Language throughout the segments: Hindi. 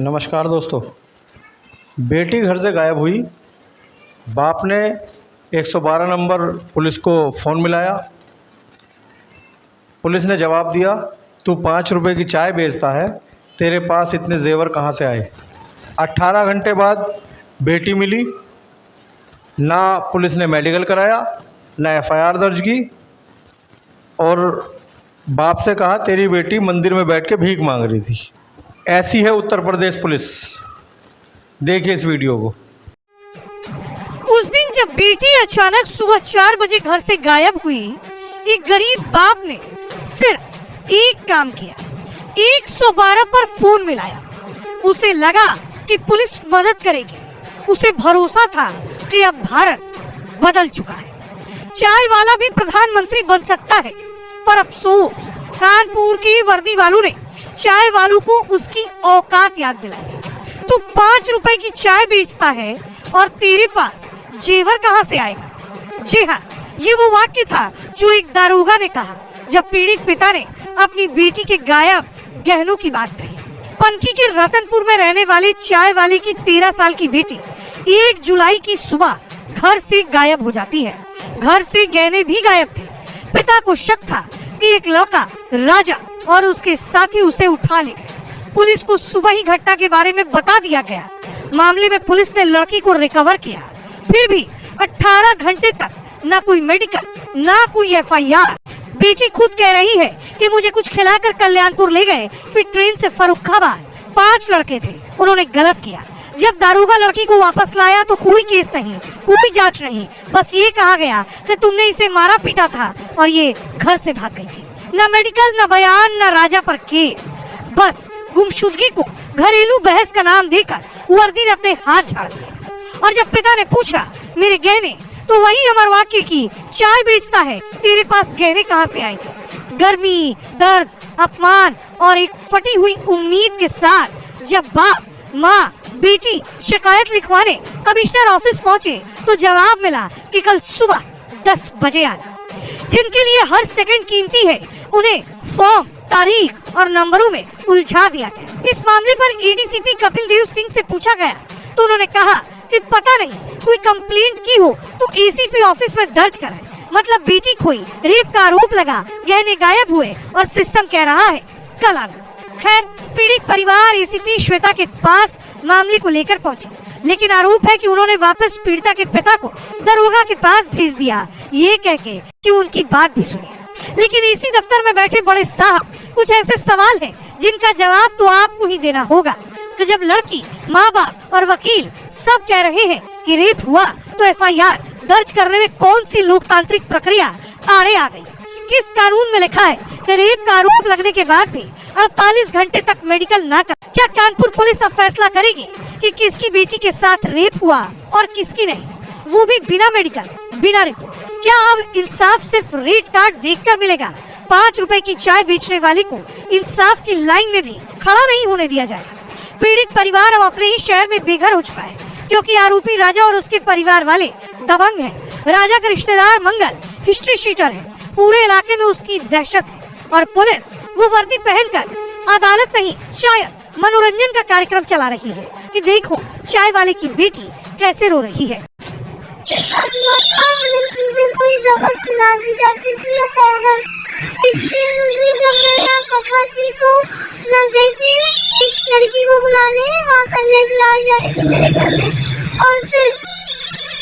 नमस्कार दोस्तों। बेटी घर से गायब हुई। बाप ने 112 नंबर पुलिस को फ़ोन मिलाया। पुलिस ने जवाब दिया, तू 5 रुपए की चाय बेचता है, तेरे पास इतने जेवर कहाँ से आए। 18 घंटे बाद बेटी मिली। ना पुलिस ने मेडिकल कराया, ना एफआईआर दर्ज की, और बाप से कहा तेरी बेटी मंदिर में बैठ के भीख मांग रही थी। ऐसी है उत्तर प्रदेश पुलिस। देखिए इस वीडियो को। उस दिन जब बेटी अचानक सुबह 4 बजे घर से गायब हुई, एक गरीब बाप ने सिर्फ एक काम किया, 112 पर फोन मिलाया। उसे लगा कि पुलिस मदद करेगी। उसे भरोसा था कि अब भारत बदल चुका है, चाय वाला भी प्रधानमंत्री बन सकता है। पर अफसोस, कानपुर के वर्दी वालों ने चाय वालों को उसकी औकात याद दिला दी। तू 5 रुपए की चाय बेचता है और तेरे पास जेवर कहाँ से आएगा। जी हाँ, ये वो वाक्य था जो एक दारोगा ने कहा जब पीड़ित पिता ने अपनी बेटी के गायब गहनों की बात कही। पनकी के रतनपुर में रहने वाले चाय वाले की 13 साल की बेटी 1 जुलाई की सुबह घर से गायब हो जाती है। घर से गहने भी गायब थे। पिता को शक था कि एक लड़का राजा और उसके साथी उसे उठा ले गए। पुलिस को सुबह ही घटना के बारे में बता दिया गया। मामले में पुलिस ने लड़की को रिकवर किया। फिर भी 18 घंटे तक ना कोई मेडिकल, ना कोई एफआईआर। बेटी खुद कह रही है कि मुझे कुछ खिलाकर कल्याणपुर ले गए, फिर ट्रेन से फर्रुखाबाद। 5 लड़के थे, उन्होंने गलत किया। जब दारोगा लड़की को वापस लाया तो कोई केस नहीं, कोई जांच नहीं, बस ये कहा गया कि तुमने इसे मारा पीटा था और ये घर से भाग गई थी। ना मेडिकल, ना बयान, ना राजा पर केस। बस गुमशुदगी को घरेलू बहस का नाम देकर वर्दी ने अपने हाथ झाड़ दिए। और जब पिता ने पूछा मेरे गहने, तो वही अमर वाक्य की चाय बेचता है, तेरे पास गहने कहाँ से आएंगे। गर्मी, दर्द, अपमान और एक फटी हुई उम्मीद के साथ जब बाप, माँ, बेटी शिकायत लिखवाने कमिश्नर ऑफिस पहुंचे तो जवाब मिला कि कल सुबह 10 बजे आना। जिनके लिए हर सेकंड कीमती है, उन्हें फॉर्म, तारीख और नंबरों में उलझा दिया गया। इस मामले पर एडीसीपी कपिल देव सिंह से पूछा गया तो उन्होंने कहा कि पता नहीं, कोई कंप्लेंट की हो तो एसीपी ऑफिस में दर्ज कराए। मतलब बेटी खोई, रेप का आरोप लगा, गहने गायब हुए और सिस्टम कह रहा है कल आना। खैर, पीड़ित परिवार एसीपी श्वेता के पास मामले को लेकर पहुंचे, लेकिन आरोप है कि उन्होंने वापस पीड़िता के पिता को दरोगा के पास भेज दिया, ये कह के कि उनकी बात भी सुनिए। लेकिन इसी दफ्तर में बैठे बड़े साहब, कुछ ऐसे सवाल हैं जिनका जवाब तो आपको ही देना होगा। तो जब लड़की, माँ बाप और वकील सब कह रहे हैं कि रेप हुआ, तो एफआईआर दर्ज करने में कौन सी लोकतांत्रिक प्रक्रिया आड़े आ गई। किस कानून में लिखा है कि रेप का आरोप लगने के बाद भी 48 घंटे तक मेडिकल ना कर। क्या कानपुर पुलिस अब फैसला करेगी कि किसकी बेटी के साथ रेप हुआ और किसकी नहीं, वो भी बिना मेडिकल, बिना रिपोर्ट। क्या अब इंसाफ सिर्फ रेट कार्ड देखकर मिलेगा। 5 रुपए की चाय बेचने वाले को इंसाफ की लाइन में भी खड़ा नहीं होने दिया जाएगा। पीड़ित परिवार अब अपने ही शहर में बेघर हो चुका है, क्योंकि आरोपी राजा और उसके परिवार वाले दबंग हैं। राजा का रिश्तेदार मंगल हिस्ट्री शीटर है, पूरे इलाके में उसकी दहशत है, और पुलिस वो वर्दी पहनकर अदालत नहीं, शायद मनोरंजन का कार्यक्रम चला रही है कि देखो चाय वाले की बेटी कैसे रो रही है। लड़की को बुलाने वहाँ करने के लिए और फिर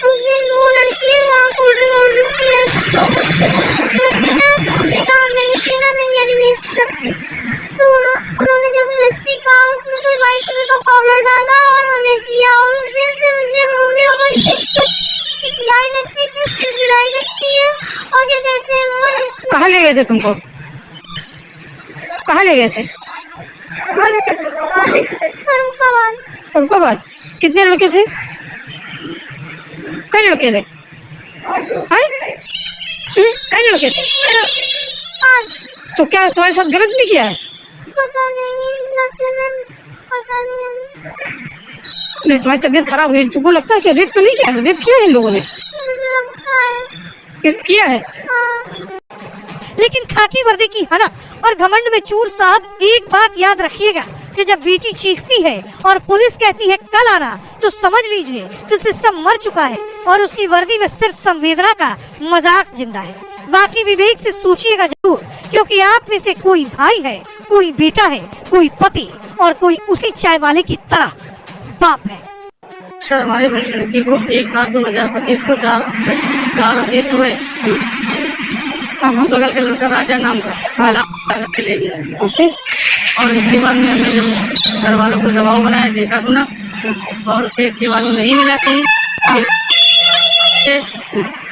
उस दिन वो लड़की वहाँ तो उन्होंने जब लस्सी कहा उसमें कोई वाइट कलर का पाउडर डाला और हमें दिया, और उस दिन से मुझे मम्मी और चिड़चिड़ाई लगती थी, चिड़चिड़ाई लगती है। और क्या कहते हैं, मन। कहाँ ले गए थे तुमको? कहाँ ले गए थे? फर्रुखाबाद। कितने लड़के थे? कई लड़के थे? कई लड़के थे? 5। तो क्या तुम्हारे साथ गलत नहीं किया है? पता नहीं, पता नहीं। तुम्हारी तबीयत खराब हुई, तुमको लगता है कि रेप तो नहीं किया है? रेप किया है इन लोगों ने? मुझे लगता है किया है। हाँ। लेकिन खाकी वर्दी की हनक और घमंड में चूर साहब, एक बात याद रखिएगा कि जब बेटी चीखती है और पुलिस कहती है कल आना, तो समझ लीजिए कि सिस्टम मर चुका है और उसकी वर्दी में सिर्फ संवेदना का मजाक जिंदा है। बाकी विवेक से सोचिएगा जरूर, क्योंकि आप में से कोई भाई है, कोई बेटा है, कोई पति और कोई उसी चाय वाले की तरह बाप है। सर हमारे लड़की को 1/7/2025 को 4 बजे सुबह बगल के लड़का राजा नाम का ले गया। और इसके बाद में हमने जब घर वालों को दबाव बनाया, देखा सुना, और फिर इसके बाद में नहीं मिला कहीं।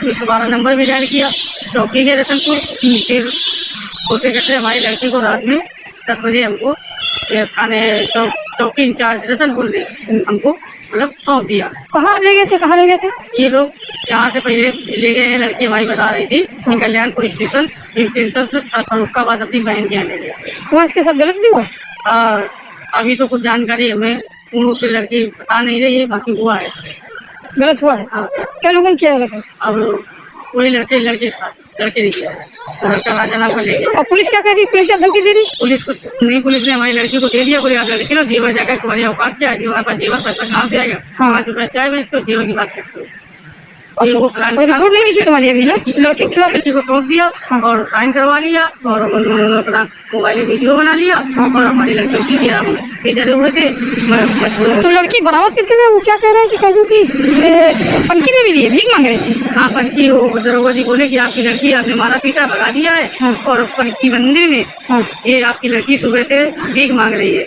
112 नंबर भी डायल किया, चौकी के रतनपुर। फिर उससे कहते हमारी लड़की को रात में 10 बजे हमको थाने चौकी इंचार्ज रतनपुर ने हमको मतलब सौंप दिया। कहाँ ले गए थे, कहाँ ले गए थे? ये लोग यहाँ से पहले ले गए हैं, लड़की हमारी बता रही थी कल्याणपुर स्टेशन, उसका बाद अपनी बहन के यहाँ ले गया। तो इसके साथ गलत भी हुआ? अभी तो कुछ जानकारी हमें पूर्ण रूप से लड़की बता नहीं रही है, बाकी हुआ है, गलत हुआ है। क्या लोगों ने किया गलत है? अब वही लड़के के साथ लड़के नहीं किया है, लड़का राजा नाम को ले गया। और पुलिस क्या कह रही? पुलिस क्या धमकी दे रही? पुलिस को नहीं, पुलिस ने हमारी लड़की को दे दिया, बोले आप लड़की लो, जेवर जाकर तुम्हारी औकात क्या है, हमारे पास जेवर पैसा कहाँ से आएगा, 5 रुपया चाय में इसको जेवर की बात करते हो। रिपोर्ट नहीं थी तुम्हारी अभी ना? लड़के के खिलाफ लड़की को सौंप दिया और साइन करवा लिया और उन्होंने अपना मोबाइल वीडियो बना लिया और हमारी लड़की को दिया। इधर हुए थे तो लड़की बरामद करके गए, वो क्या कह रहा है कि कहूँ कि पंखी में भी लिए भीख मांग रही थी। हाँ, पंखी वो दरोगा जी बोले कि आपकी लड़की आपने मारा पीटा भगा दिया है और पंखी मंदिर में ये आपकी लड़की सुबह से भीख मांग रही है।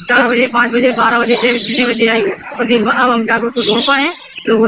4 बजे 5 बजे 12 बजे जितने बजे आई, अब हम जाकर उसको ढूंढ पाए